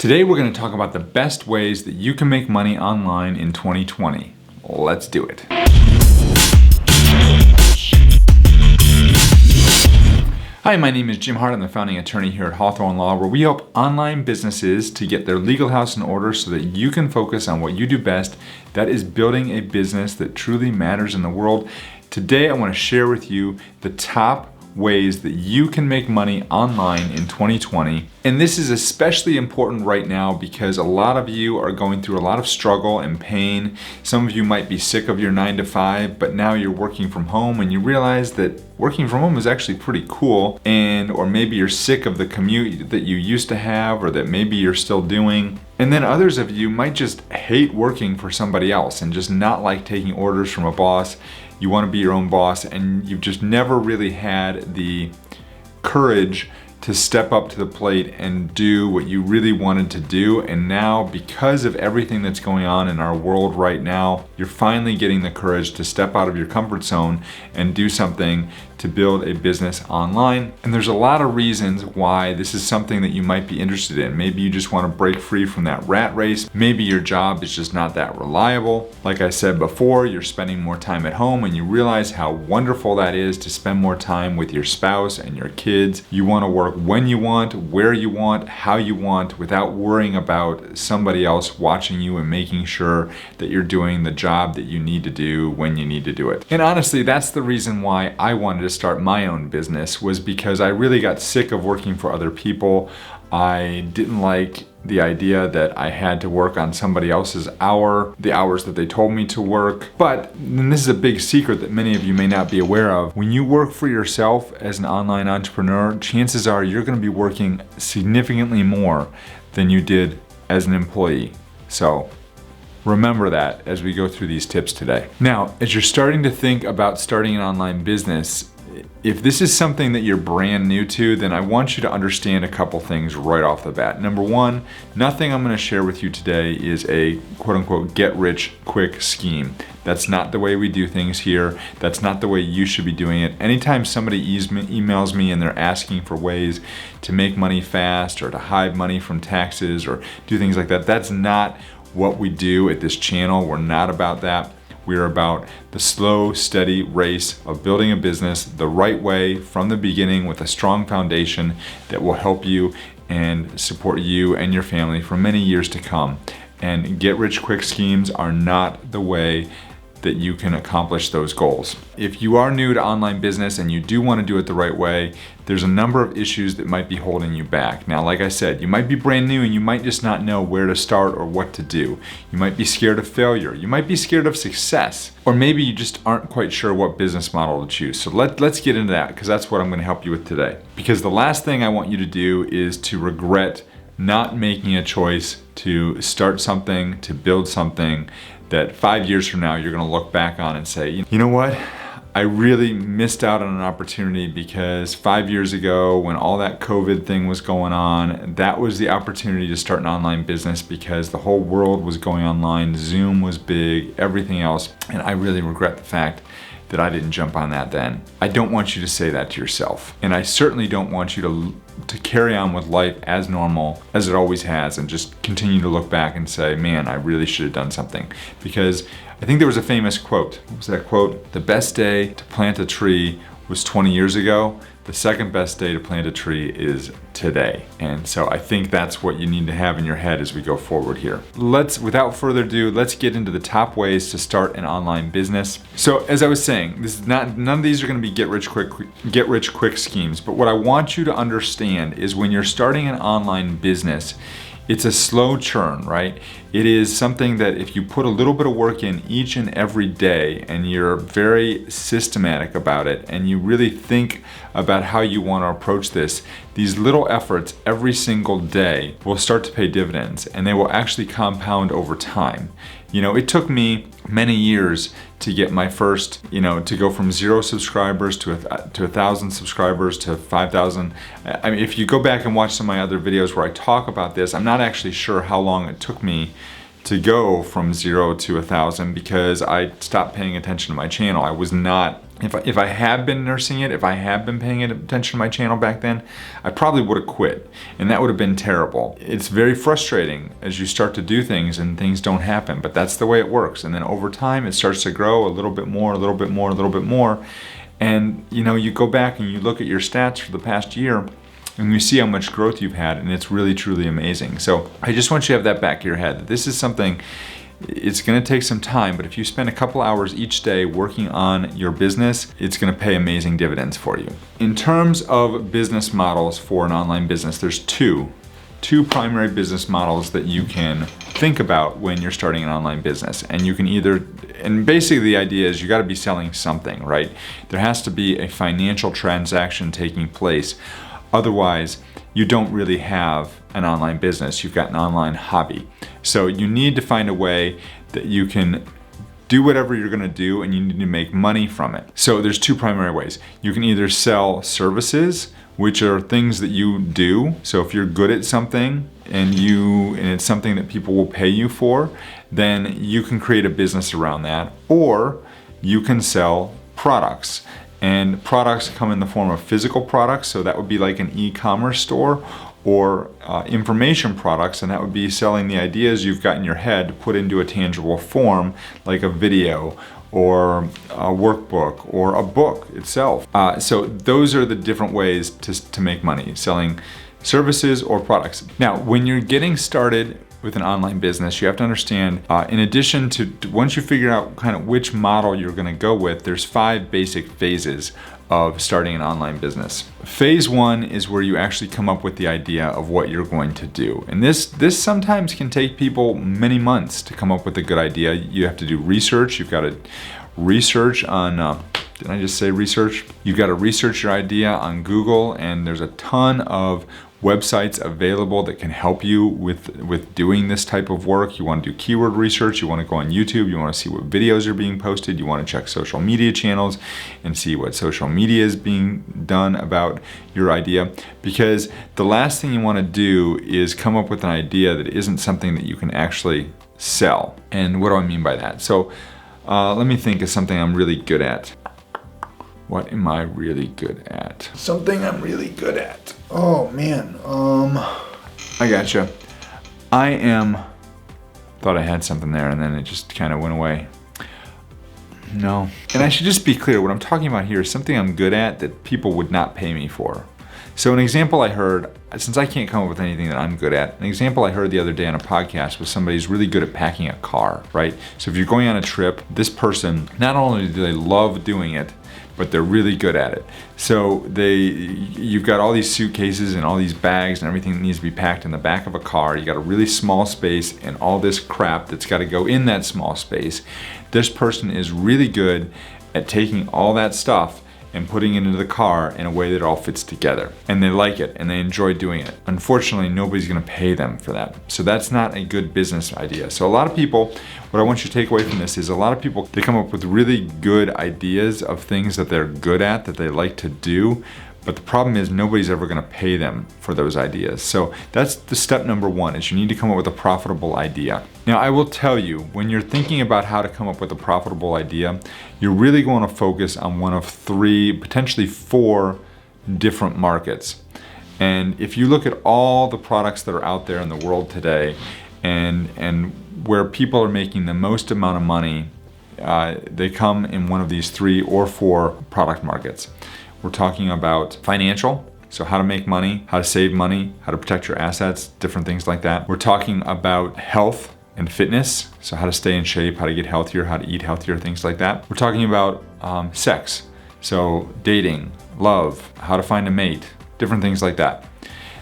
Today we're going to talk about the best ways that you can make money online in 2020. Let's do it. Hi, my name is Jim Hart. I'm the founding attorney here at Hawthorn Law, where we help online businesses to get their legal house in order so that you can focus on what you do best, that is building a business that truly matters in the world. Today I want to share with you the top ways that you can make money online in 2020. And this is especially important right now because a lot of you are going through a lot of struggle and pain. Some of you might be sick of your 9 to 5, but now you're working from home and you realize that working from home is actually pretty cool. Or maybe you're sick of the commute that you used to have or that maybe you're still doing. And then others of you might just hate working for somebody else and just not like taking orders from a boss. You want to be your own boss and you've just never really had the courage to step up to the plate and do what you really wanted to do. And now, because of everything that's going on in our world right now, you're finally getting the courage to step out of your comfort zone and do something to build a business online. And there's a lot of reasons why this is something that you might be interested in. Maybe you just want to break free from that rat race. Maybe your job is just not that reliable. Like I said before, you're spending more time at home and you realize how wonderful that is to spend more time with your spouse and your kids. You want to work when you want, where you want, how you want, without worrying about somebody else watching you and making sure that you're doing the job that you need to do when you need to do it. And honestly, that's the reason why I wanted to start my own business, was because I really got sick of working for other people. I didn't like the idea that I had to work on somebody else's the hours that they told me to work. But, and this is a big secret that many of you may not be aware of, when you work for yourself as an online entrepreneur, chances are you're going to be working significantly more than you did as an employee. So remember that as we go through these tips today. Now, as you're starting to think about starting an online business, if this is something that you're brand new to, then I want you to understand a couple things right off the bat. Number one, nothing I'm going to share with you today is a quote unquote get rich quick scheme. That's not the way we do things here. That's not the way you should be doing it. Anytime somebody emails me and they're asking for ways to make money fast or to hide money from taxes or do things like that, that's not what we do at this channel. We're not about that. We're about the slow, steady race of building a business the right way from the beginning with a strong foundation that will help you and support you and your family for many years to come. And get rich quick schemes are not the way that you can accomplish those goals. If you are new to online business and you do want to do it the right way, there's a number of issues that might be holding you back. Now, like I said, you might be brand new and you might just not know where to start or what to do. You might be scared of failure. You might be scared of success. Or maybe you just aren't quite sure what business model to choose. So let's get into that, because that's what I'm going to help you with today. Because the last thing I want you to do is to regret not making a choice to start something, to build something that 5 years from now you're going to look back on and say, you know what? I really missed out on an opportunity because 5 years ago when all that COVID thing was going on, that was the opportunity to start an online business because the whole world was going online. Zoom was big, everything else. And I really regret the fact that I didn't jump on that then. I don't want you to say that to yourself. And I certainly don't want you to carry on with life as normal as it always has and just continue to look back and say, man, I really should have done something. Because I think there was a famous quote. What was that quote? The best day to plant a tree was 20 years ago. The second best day to plant a tree is today. And so I think that's what you need to have in your head as we go forward here. Without further ado, let's get into the top ways to start an online business. So as I was saying, none of these are going to be get rich quick schemes. But what I want you to understand is when you're starting an online business, it's a slow churn, right? It is something that if you put a little bit of work in each and every day and you're very systematic about it and you really think about how you want to approach this, these little efforts every single day will start to pay dividends and they will actually compound over time. You know, it took me many years to get my first, to go from 0 subscribers to 1,000 subscribers to 5,000. I mean, if you go back and watch some of my other videos where I talk about this, I'm not actually sure how long it took me to go from 0 to 1,000 because I stopped paying attention to my channel. I was not, if I had been nursing it, if I had been paying attention to my channel back then, I probably would have quit, and that would have been terrible. It's very frustrating as you start to do things and things don't happen, but that's the way it works. And then over time, it starts to grow a little bit more, a little bit more, a little bit more. And you go back and you look at your stats for the past year, and you see how much growth you've had, and it's really, truly amazing. So I just want you to have that back of your head, that this is something, it's gonna take some time, but if you spend a couple hours each day working on your business, it's gonna pay amazing dividends for you. In terms of business models for an online business, there's two primary business models that you can think about when you're starting an online business. And you can and basically the idea is you gotta be selling something, right? There has to be a financial transaction taking place. Otherwise, you don't really have an online business, you've got an online hobby. So you need to find a way that you can do whatever you're gonna do and you need to make money from it. So there's two primary ways. You can either sell services, which are things that you do. So if you're good at something and it's something that people will pay you for, then you can create a business around that. Or you can sell products. And products come in the form of physical products, so that would be like an e-commerce store, or information products, and that would be selling the ideas you've got in your head put into a tangible form, like a video or a workbook or a book itself. So those are the different ways to make money, selling services or products. Now, when you're getting started with an online business, you have to understand, in addition to, once you figure out kind of which model you're gonna go with, there's 5 basic phases of starting an online business. Phase 1 is where you actually come up with the idea of what you're going to do. And this sometimes can take people many months to come up with a good idea. You have to do research. You've got to research on, did I just say research? You've got to research your idea on Google, and there's a ton of websites available that can help you with doing this type of work. You want to do keyword research, you want to go on YouTube, you want to see what videos are being posted, you want to check social media channels and see what social media is being done about your idea, because the last thing you want to do is come up with an idea that isn't something that you can actually sell. And what do I mean by that? So let me think of something I'm really good at. What am I really good at? Something I'm really good at. Oh man, I gotcha. Thought I had something there and then it just kind of went away. No. And I should just be clear, what I'm talking about here is something I'm good at that people would not pay me for. So an example I heard, since I can't come up with anything that I'm good at, an example I heard the other day on a podcast was somebody who's really good at packing a car, right? So if you're going on a trip, this person, not only do they love doing it, but they're really good at it. So you've got all these suitcases and all these bags and everything that needs to be packed in the back of a car. You got a really small space and all this crap that's got to go in that small space. This person is really good at taking all that stuff and putting it into the car in a way that it all fits together. And they like it and they enjoy doing it. Unfortunately, nobody's gonna pay them for that. So that's not a good business idea. So a lot of people, what I want you to take away from this is a lot of people, they come up with really good ideas of things that they're good at, that they like to do, but the problem is nobody's ever gonna pay them for those ideas. So that's the step number 1, is you need to come up with a profitable idea. Now I will tell you, when you're thinking about how to come up with a profitable idea, you're really going to focus on one of 3, potentially 4 different markets. And if you look at all the products that are out there in the world today and where people are making the most amount of money, they come in one of these 3 or 4 product markets. We're talking about financial, so how to make money, how to save money, how to protect your assets, different things like that. We're talking about health and fitness, so how to stay in shape, how to get healthier, how to eat healthier, things like that. We're talking about sex, so dating, love, how to find a mate, different things like that.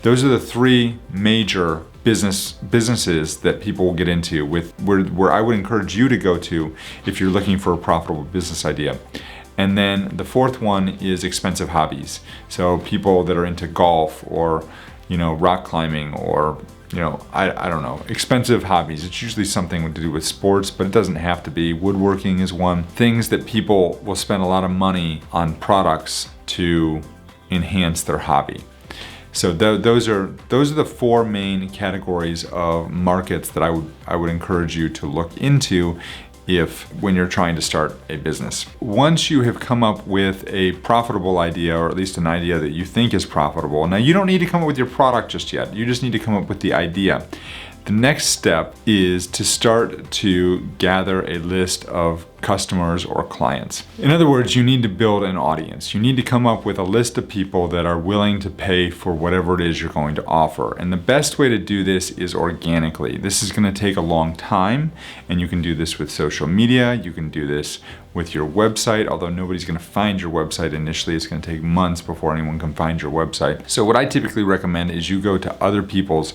Those are the 3 major businesses that people will get into where I would encourage you to go to if you're looking for a profitable business idea. And then the 4th one is expensive hobbies. So people that are into golf or, rock climbing or, I don't know, expensive hobbies. It's usually something to do with sports, but it doesn't have to be. Woodworking is one. Things that people will spend a lot of money on products to enhance their hobby. So those are the four main categories of markets that I would encourage you to look into when you're trying to start a business. Once you have come up with a profitable idea, or at least an idea that you think is profitable, now you don't need to come up with your product just yet. You just need to come up with the idea. The next step is to start to gather a list of customers or clients. In other words, you need to build an audience. You need to come up with a list of people that are willing to pay for whatever it is you're going to offer. And the best way to do this is organically. This is going to take a long time, and you can do this with social media. You can do this with your website, although nobody's going to find your website initially. It's going to take months before anyone can find your website. So what I typically recommend is you go to other people's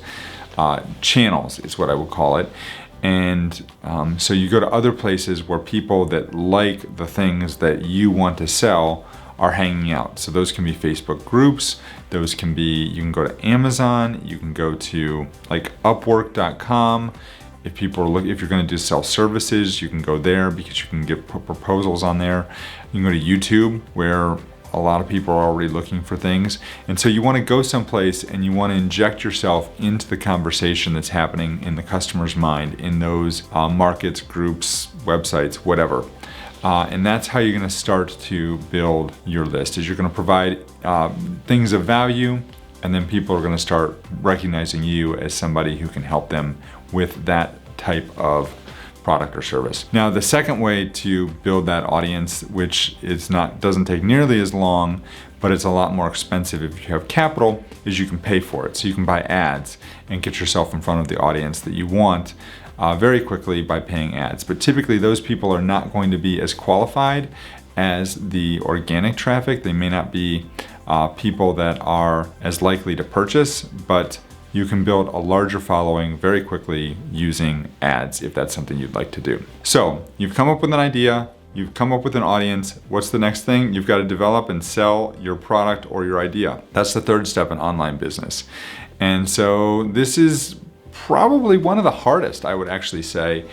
channels, is what I would call it. And so you go to other places where people that like the things that you want to sell are hanging out. So those can be Facebook groups, those can be, you can go to Amazon, you can go to like Upwork.com. If you're going to sell services, you can go there because you can get proposals on there. You can go to YouTube, where a lot of people are already looking for things. And so you want to go someplace and you want to inject yourself into the conversation that's happening in the customer's mind in those markets, groups, websites, whatever. And that's how you're going to start to build your list, is you're going to provide things of value, and then people are going to start recognizing you as somebody who can help them with that type of product or service. Now, the second way to build that audience, which doesn't take nearly as long, but it's a lot more expensive if you have capital, is you can pay for it. So you can buy ads and get yourself in front of the audience that you want very quickly by paying ads. But typically those people are not going to be as qualified as the organic traffic. They may not be people that are as likely to purchase, but you can build a larger following very quickly using ads if that's something you'd like to do. So you've come up with an idea, you've come up with an audience. What's the next thing? You've got to develop and sell your product or your idea. That's the third step in online business. And so this is probably one of the hardest, I would actually say,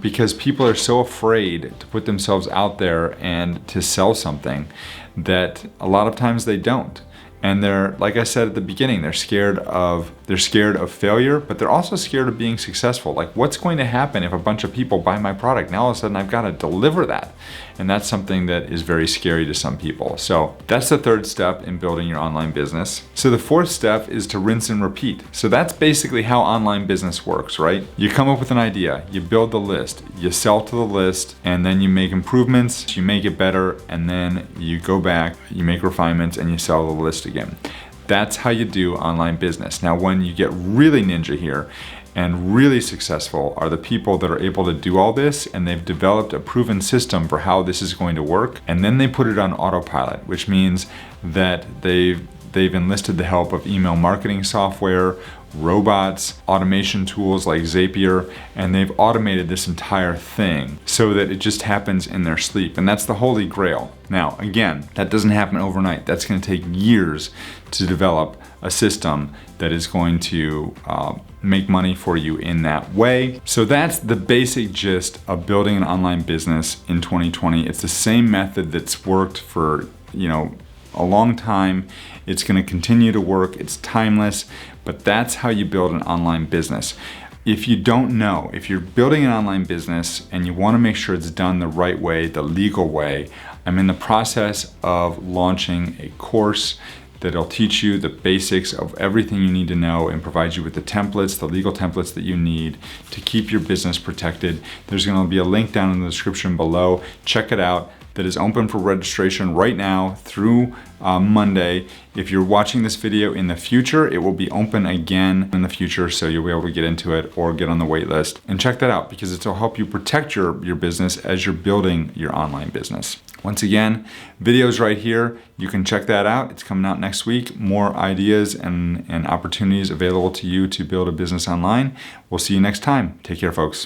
because people are so afraid to put themselves out there and to sell something that a lot of times they don't. And they're, like I said at the beginning, they're scared of failure, but they're also scared of being successful. Like, what's going to happen if a bunch of people buy my product? Now all of a sudden I've got to deliver that. And that's something that is very scary to some people. So that's the third step in building your online business. So the fourth step is to rinse and repeat. So that's basically how online business works, right? You come up with an idea, you build the list, you sell to the list, and then you make improvements, you make it better, and then you go back, you make refinements, and you sell the list again. That's how you do online business. Now, when you get really ninja here and really successful are the people that are able to do all this, and they've developed a proven system for how this is going to work, and then they put it on autopilot, which means that they've enlisted the help of email marketing software, robots, automation tools like Zapier, and they've automated this entire thing so that it just happens in their sleep. And that's the holy grail. Now, again, that doesn't happen overnight. That's going to take years to develop a system that is going to make money for you in that way. So that's the basic gist of building an online business in 2020. It's the same method that's worked for, a long time. It's going to continue to work. It's timeless, but that's how you build an online business. If you don't know, if you're building an online business and you want to make sure it's done the right way, the legal way, I'm in the process of launching a course that'll teach you the basics of everything you need to know and provide you with the templates, the legal templates that you need to keep your business protected. There's going to be a link down in the description below. Check it out. That is open for registration right now through Monday. If you're watching this video in the future, it will be open again in the future, so you'll be able to get into it or get on the wait list. And check that out because it'll help you protect your business as you're building your online business. Once again, videos right here. You can check that out. It's coming out next week. More ideas and opportunities available to you to build a business online. We'll see you next time. Take care, folks.